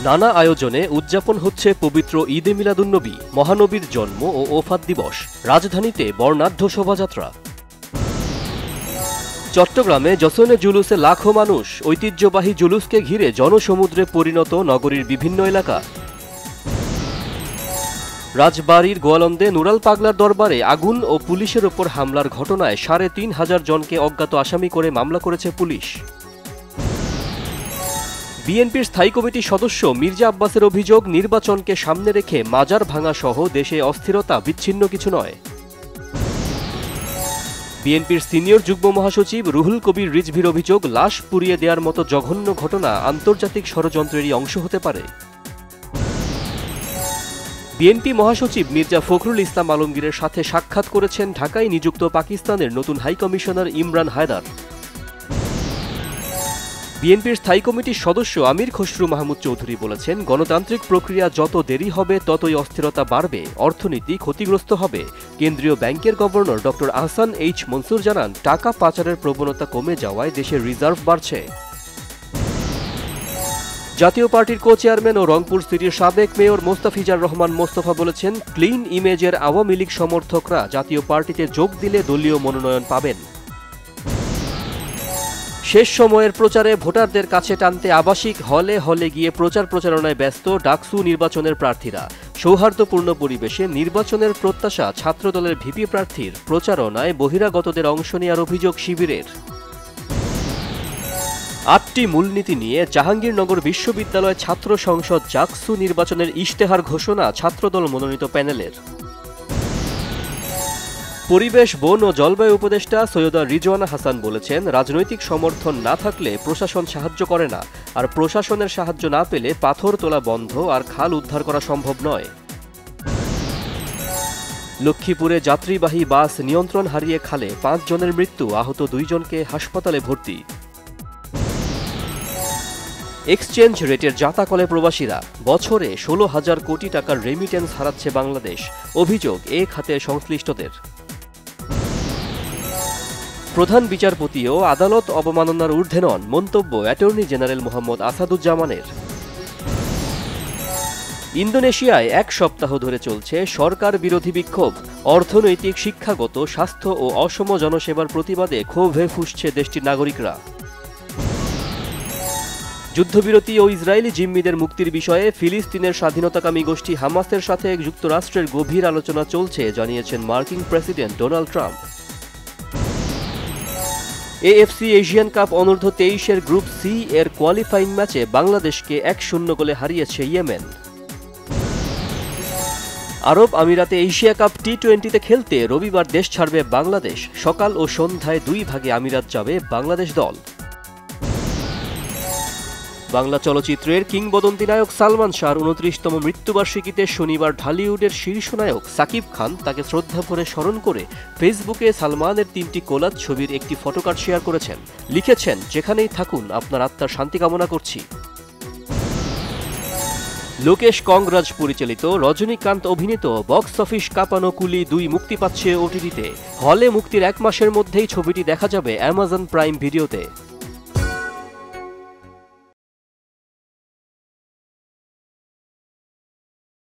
নানা আয়োজনে উদযাপন হচ্ছে পবিত্র ঈদে মিলাদুন্নবী, মহানবীর জন্ম ও ওফাত দিবস। রাজধানীতে বর্ণাঢ্য শোভাযাত্রা। চট্টগ্রামে জশ্নে জুলুসে লাখো মানুষ, ঐতিহ্যবাহী জুলুসকে ঘিরে জনসমুদ্রে পরিণত নগরীর বিভিন্ন এলাকা। রাজবাড়ীর গোয়ালন্দে নুরাল পাগলার দরবারে আগুন ও পুলিশের ওপর হামলার ঘটনায় ৩৫০০ জনকে অজ্ঞাত আসামি করে মামলা করেছে পুলিশ। বিএনপির স্থায়ী কমিটির সদস্য মির্জা আব্বাসের অভিযোগ, নির্বাচনকে সামনে রেখে মাজার ভাঙা সহ দেশে অস্থিরতা বিচ্ছিন্ন কিছু নয়। বিএনপির সিনিয়র যুগ্ম মহাসচিব রুহুল কবির রিজভীর অভিযোগ, লাশ পুড়িয়ে দেওয়ার মতো জঘন্য ঘটনা আন্তর্জাতিক ষড়যন্ত্রেরই অংশ হতে পারে। বিএনপি মহাসচিব মির্জা ফখরুল ইসলাম আলমগীরের সাথে সাক্ষাৎ করেছেন ঢাকায় নিযুক্ত পাকিস্তানের নতুন হাইকমিশনার ইমরান হায়দার। বিএনপির স্থায়ী কমিটির সদস্য আমির খসরু মাহমুদ চৌধুরী বলেছেন, গণতান্ত্রিক প্রক্রিয়া যত দেরি হবে ততই অস্থিরতা বাড়বে, অর্থনীতি ক্ষতিগ্রস্ত হবে। কেন্দ্রীয় ব্যাংকের গভর্নর ড আহসান এইচ মনসুর জানান, টাকা পাচারের প্রবণতা কমে যাওয়ায় দেশের রিজার্ভ বাড়ছে। জাতীয় পার্টির কো চেয়ারম্যান ও রংপুর সিটির সাবেক মেয়র মোস্তাফিজার রহমান মোস্তফা বলেছেন, ক্লিন ইমেজের আওয়ামী লীগ সমর্থকরা জাতীয় পার্টিতে যোগ দিলে দলীয় মনোনয়ন পাবেন। শেষ সময়ের প্রচারে ভোটারদের কাছে টানতে আবাসিক হলে হলে গিয়ে প্রচারণায় ব্যস্ত ডাকসু নির্বাচনের প্রার্থীরা। সৌহার্দ্যপূর্ণ পরিবেশে নির্বাচনের প্রত্যাশা ছাত্রদলের ভিপি প্রার্থীর, প্রচারণায় বহিরাগতদের অংশ নেওয়ার অভিযোগ শিবিরের। ৮টি মূলনীতি নিয়ে জাহাঙ্গীরনগর বিশ্ববিদ্যালয় ছাত্র সংসদ জাকসু নির্বাচনের ইশতেহার ঘোষণা ছাত্রদল মনোনীত প্যানেলের। পরিবেশ, বন ও জলবায়ু উপদেষ্টা সৈয়দা রিজওয়ানা হাসান বলেছেন, রাজনৈতিক সমর্থন না থাকলে প্রশাসন সাহায্য করে না, আর প্রশাসনের সাহায্য না পেলে পাথর তোলা বন্ধ আর খাল উদ্ধার করা সম্ভব নয়। লক্ষ্মীপুরে যাত্রীবাহী বাস নিয়ন্ত্রণ হারিয়ে খালে, ৫ জনের মৃত্যু, আহত ২ জনকে হাসপাতালে ভর্তি। এক্সচেঞ্জ রেটের জাতাকলে প্রবাসীরা, বছরে ১৬,০০০ কোটি টাকার রেমিটেন্স হারাচ্ছে বাংলাদেশ, অভিযোগ এ খাতে সংশ্লিষ্টদের। প্রধান বিচারপতিও আদালত অবমাননার ঊর্ধ্বে নন, মন্তব্য অ্যাটর্নি জেনারেল মোহাম্মদ আসাদুজ্জামানের। ইন্দোনেশিয়ায় ১ সপ্তাহ ধরে চলছে সরকার বিরোধী বিক্ষোভ। অর্থনৈতিক, শিক্ষাগত, স্বাস্থ্য ও অসম জনসেবার প্রতিবাদে ক্ষোভে ফুঁসছে দেশটির নাগরিকরা। যুদ্ধবিরতি ও ইসরায়েলি জিম্মিদের মুক্তির বিষয়ে ফিলিস্তিনের স্বাধীনতাকামী গোষ্ঠী হামাসের সাথে যুক্তরাষ্ট্রের গভীর আলোচনা চলছে, জানিয়েছেন মার্কিন president Donald Trump. AFC Asian cup অনূর্ধ্ব ২৩-এর গ্রুপ সি এর কোয়ালিফাইং ম্যাচে বাংলাদেশকে ১-০ গোলে হারিয়েছে ইয়েমেন। আরব আমিরাতে এশিয়া কাপ টি-20-তে খেলতে রবিবার দেশ ছাড়বে বাংলাদেশ। সকাল ও সন্ধ্যায় ২ ভাগে আমিরাত যাবে বাংলাদেশ দল। বাংলা চলচ্চিত্রের কিংবদন্তি নায়ক সালমান শাহর ২৯তম মৃত্যুবার্ষিকীতে শনিবার ঢালিউডের শীর্ষ নায়ক সাকিব খান তাকে শ্রদ্ধা ভরে স্মরণ করে ফেসবুকে সালমানের ৩টি কোলাজ ছবির একটি ফটোকার্ড শেয়ার করেছেন। লিখেছেন, যেখানেই থাকুন আপনার আত্মার শান্তি কামনা করছি। লোকেশ কংরাজ পরিচালিত, রজনীকান্ত অভিনীত বক্স অফিস কাঁপানো কুলি ২ মুক্তি পাচ্ছে ওটিটিতে। হলে মুক্তির ১ মাসের মধ্যেই ছবিটি দেখা যাবে অ্যামাজন প্রাইম ভিডিওতে।